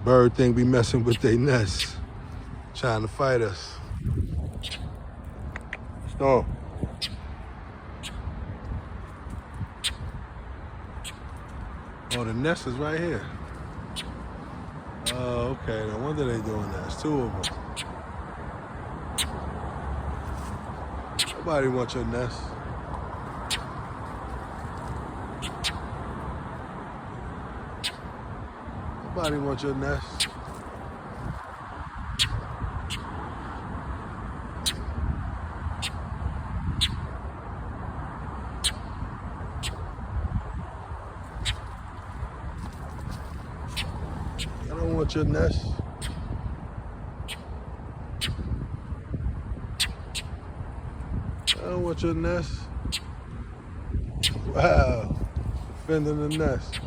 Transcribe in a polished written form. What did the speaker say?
Bird think we messing with their nest, trying to fight us. Storm. Oh, the nest is right here. Oh, okay. No wonder they doing that. It's two of them. Nobody wants your nest. Nobody wants your nest. I don't want your nest. I don't want your nest. Wow. Defending the nest.